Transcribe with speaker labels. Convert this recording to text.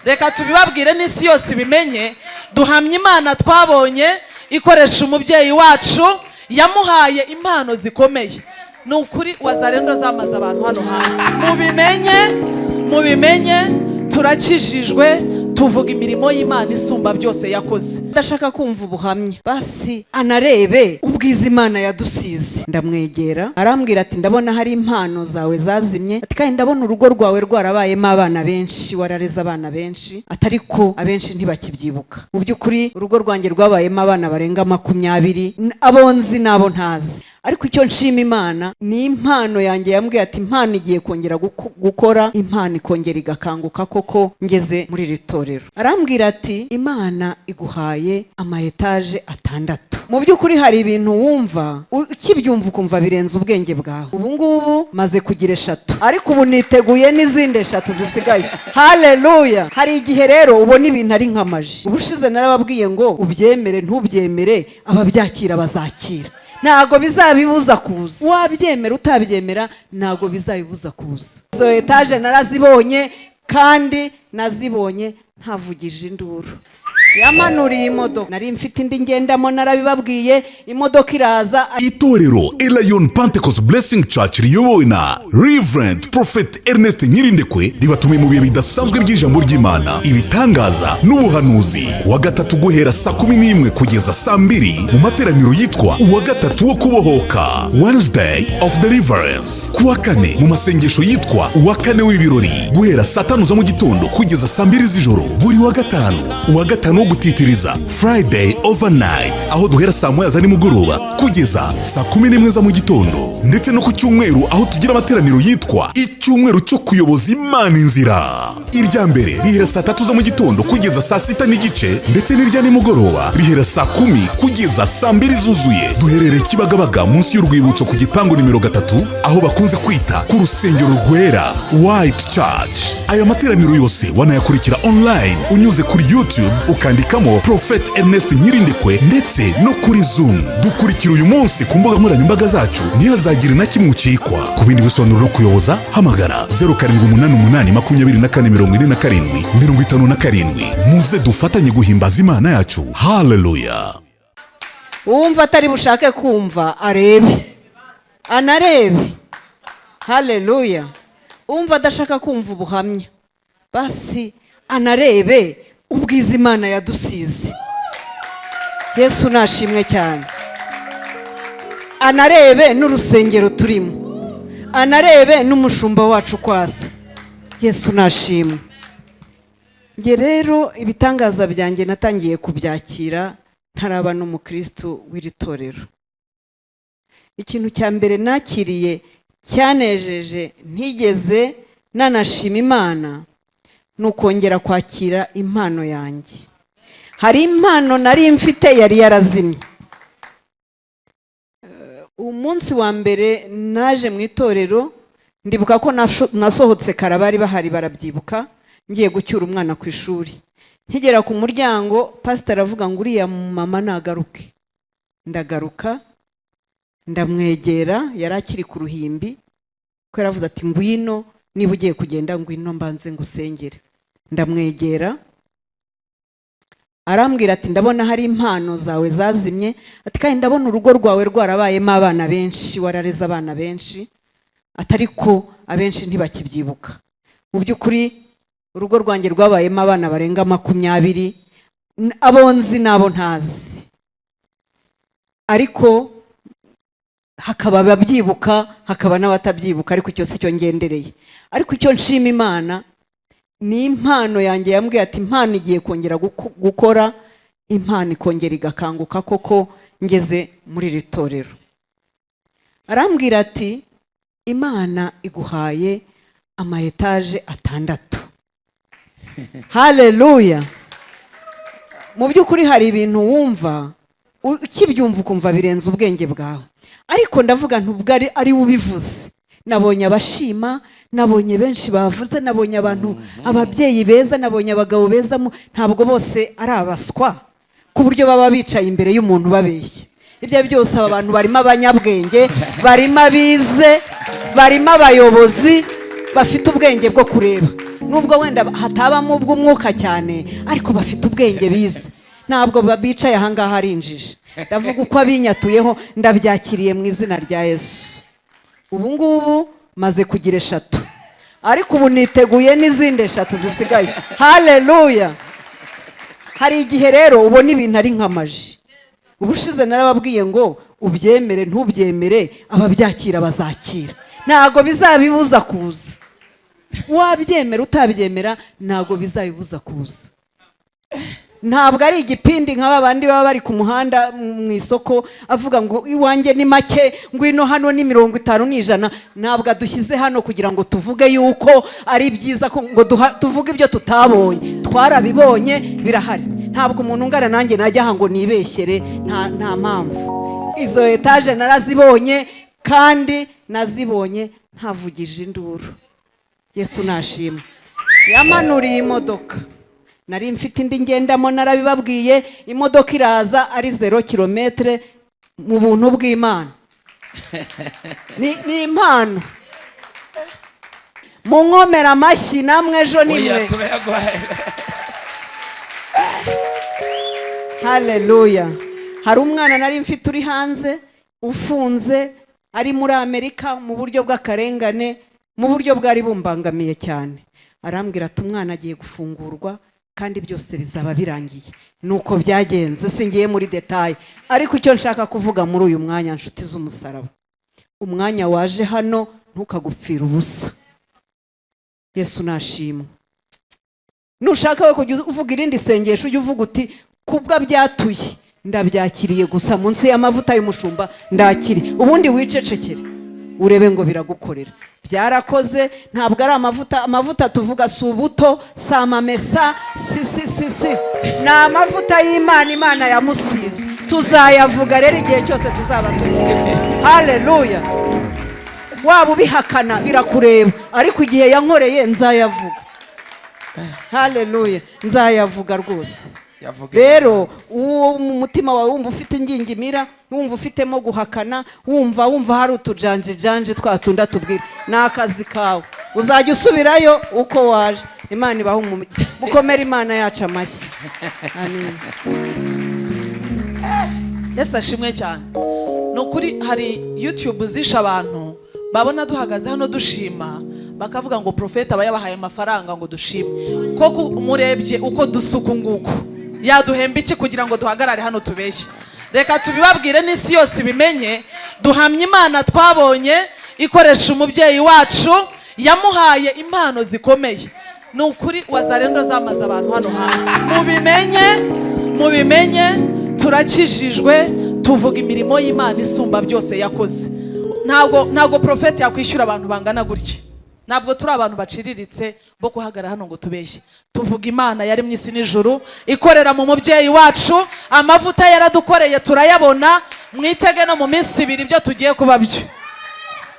Speaker 1: reka tubibabwire n'isi yose ibimenye. Duhamya Imana twabonye ikoresha umubyeyi wacu, yamuhaye impano zikomeye. Ni ukuri Wazalendo zamaze abantu hano hanze. Mubimenye turakijijwe, tuvuga imirimo y'Imana isumba byose yakoze.
Speaker 2: Ndashaka kumva ubuhamya basi anarebe ubwiza Imana yadusize. Ndamwegera arambwira ati ndabona hari impano zawe zazimye, ati kandi ndabona urugo rwawe rwarabayemo abana benshi, warareze abana benshi, atariko abenshi ntibakibyibuka. Mu by'ukuri urugo rwanjye rwabayemo abana barenga 20, abo nzi nabo ntazi. Ariko icyo nshima Imana ni impano yanjye. Yambwiye ati impano igiye kongera gukora, impano ikongera igakanguka koko ngeze muri iri torero. Arambwira ati Imana iguhaye ama-etaje 6. Mu by'ukuri hari ibintu wumva ukibyumva ukumva birenze ubwenge bwawe. Ubu ngubu maze kugira 3, ariko ubu niteguye n'izindi 3 zisigaye. Haleluya. Hari igihe rero ubona ibintu ari nk'amaji. Ubushize narababwiye ngo ubyemere ntubyemere, ababyakira bazakira. Ntago bizabibuza kuza. Wabyemera utabyemera ntago bizabibuza kuza. Izo etaje narazibonye kandi nazibonye ntavugije induru. Yamanuriye imodoka, nari mfite indi ngendamo narabibabwiye, imodoka iraza.
Speaker 3: Itorero Elion Pentecost Blessing Church riyobowe na Reverend Prophet Ernest Nyirindekwe ribatumiye mu bihe bidasanzwe by'ijambo ry'Imana, ibitangaza n'ubuhanuzi. Wa gatatu guhera saa 11 kugeza saa 2 mu materaniro yitwa uwa gatatu wo kubohoka, Wednesday of Deliverance. Kuwa kane mu masengesho yitwa uwa kane w'ibirori guhera saa 5 za mu gitondo kugeza saa 2 z'ijoro. Buri wa gatanu wo gutitiriza, Friday overnight, aho duhera saa 1 za nimugoroba kugeza saa 11 za mu gitondo. Ndetse no ku cyumweru aho tugira amateraniro yitwa icyumweru cyo kuyoboza Imana inzira. Irya mbere rihera saa 3 za mu gitondo kugeza saa 6 n'igice, ndetse n'irya nimugoroba rihera saa 10 kugeza saa 2 zuzuye. Duherereye Kibagabaga munsi y'urwibutso ku gipangu nimero 3, aho bakunze kwita ku rusengero rwera White Church. Aya materaniro yose wanayakurikira online unyuze kuri YouTube ukandikamo Prophet Ernest Nyirindekwe, ndetse no kuri Zoom. Dukurikira uyu munsi ku mbuga nkoranyambaga zacu, ntihazagire na kimwe ucikwa. Ku bindi bisobanuro no kuyoboza hamagara 0788244757. Muze dufatanye guhimbaza Imana yacu. Hallelujah.
Speaker 2: Wumva atari bushake kumva arebe, anarebe. Hallelujah. Wumva adashaka kumva ubuhamya basi anarebe ubwiza Imana yadusize. Yesu nashimwe cyane. Anarebe n'urusengero turimo, anarebe n'umushumba wacu kwasa. Yesu nashimwe. Nge rero ibitangaza byanjye natangiye kubyakira ntaraba n'umukristo w'iri torero. Ikintu cya mbere nakiriye cyanejeje ntigeze nanashima Imana nukongera kwakira impano yanjye. Hari impano nari mfite yari yarazimye. Umunsi wa mbere naje mu itorero, ndibuka ko nasohotse karabari bahari barabyibuka, ngiye gucyura umwana ku ishuri. Nkigera ku muryango pastor avuga ngo uriya mama nagaruke. Ndagaruka ndamwegera, yarakiri ku ruhimbi, ko yaravuze ati ngwino niba ugiye kugenda ngwino mbanze ngusengere. Ndamwegera arambwira ati ndabona hari impano zawe zazimye, ati kandi ndabona urugo rwawe rwarabayemo abana benshi, warareze abana benshi, atariko abenshi ntibakibyibuka. Mu by'ukuri urugo rwanjye rwabayemo abana barenga 20, abo nzi nabo ntazi, ariko hakaba babyibuka hakaba n'abatabyibuka, ariko icyo si cyo ngendereye. Ariko icyo nshima Imana ni impano yanjye. Yambwiye ati impano igiye kongera gukora, impano ikongera igakanguka koko ngeze muri iri torero. Arambwira ati Imana iguhaye ama-etaje 6. Haleluya. Mu by'ukuri hari ibintu wumva ukibyumva ukumva birenze ubwenge bwawe, ariko ndavuga ntubwo ari ubivuze. Nabonye abashima, nabonye benshi bavuze, nabonye abantu ababyeyi beza, nabonye abagabo beza, ntabwo bose ari abaswa ku buryo baba bicaye imbere y'umuntu babeshye. Ibyo byose aba bantu barimo abanyabwenge, barimo abize, barimo abayobozi bafite ubwenge bwo kureba. nubwo wenda hatabamo ubw'umwuka cyane ariko bafite ubwenge bize, ntabwo bicaye ahangaha ari injiji. Ndavuga uko abinyatuyeho ndabyakiriye mu izina rya Yesu. Ubu ngubu maze kugira 3, ariko ubu niteguye n'izindi 3 zisigaye. Haleluya. Hari igihe rero ubona ibintu ari nk'amaji. Ubushize narababwiye ngo ubyemere ntubyemere, ababyakira bazakira, ntago bizabibuza kuza. Wabyemera utabyemera ntago bizabibuza kuza. Ntabwo ari igipindi nk'aba bandi baba bari ku muhanda mu isoko avuga ngo iwanjye ni make, ngwino hano ni 50 n'ijana. Ntabwo adushyize hano kugira ngo tuvuge yuko ari byiza ngo tuvuge ibyo tutabonye. Twarabibonye birahari. Ntabwo umuntu ungana nanjye najya ngo nibeshyere, nta mpamvu. Izo etaje narazibonye kandi nazibonye ntavugije induru. Yesu nashimwe. Yamanuriye imodoka, nari mfite indi ngendamo, narabibabwiye. Imodoka iraza ari 0 kilometre mu buntu bw'Imana. Ni impano. Mu nkomera amashyi namwe ejo nimwe. Haleluya. Hari umwana nari mfite uri hanze ufunze ari muri Amerika mu buryo bw'akarengane, mu buryo bwari bumbangamiye cyane. Arambwira ati umwana agiye gufungurwa kandi byose bizaba birangiye. Nuko byagenze, singiye muri detail, ariko icyo nshaka kuvuga muri uyu mwanya, nshuti z'umusaraba, umwanya waje hano ntukagupfira ubusa. Yesu nashimwe. Nushaka kujya uvuga irindi sengesho ujye uvuga uti kubwa byatuye ndabyakiriye gusa munsi y'amavuta y'umushumba ndakiri, ubundi wicecekere urebe ngo biragukorera. Byarakoze. Ntabwo ari amavuta tuvuga si ubuto, si amamesa, si ni amavuta y'Imana. Imana yamusize, tuzayavuga rero igihe cyose tuzaba tukiriho. Haleluya. Waba ubihakana birakureba, ariko igihe yankoreye nzayavuga. Haleluya. Nzayavuga rwose. Rero uwo mu mutima wawe wumva ufite ingingimira, wumva ufitemo guhakana, wumva hari utujanjijanje twatunda tubwira, n'akazi kawe. Uzajya usubirayo uko waje. Imana ibaho umugisha. Mukomere Imana yacu amashyi. Amen.
Speaker 1: Yesu ashimwe cyane. Nukuri hari YouTube zisha abantu babona duhagaze hano dushima, bakavuga ngo profeta aba yabahaye amafaranga ngo dushime. Koko umurebye uko dusuku nguko, yaduhemba iki kugira ngo duhagarare hano tubeshye? Reka tubibabwire n'isi yose bimenye, duhamye Imana twabonye ikoresha umubyeyi wacu, yamuhaye impano zikomeye. Nukuri wazarendo zamaze abantu hano hanze. Mubimenye turakijijwe, tuvuga imirimo y'Imana isumba byose yakoze. Ntabwo profeti yakwishyura abantu bangana gutya. Ntabwo turi abantu baciriritse bo guhagarara hano ngo tubeshye. Tuvuga Imana yari mu isi n'ijuru, ikorera mu mubyeyi wacu. Amavuta yaradukoreye turayabona. Mwitege no mu minsi 2 ibyo tugiye kuba byo.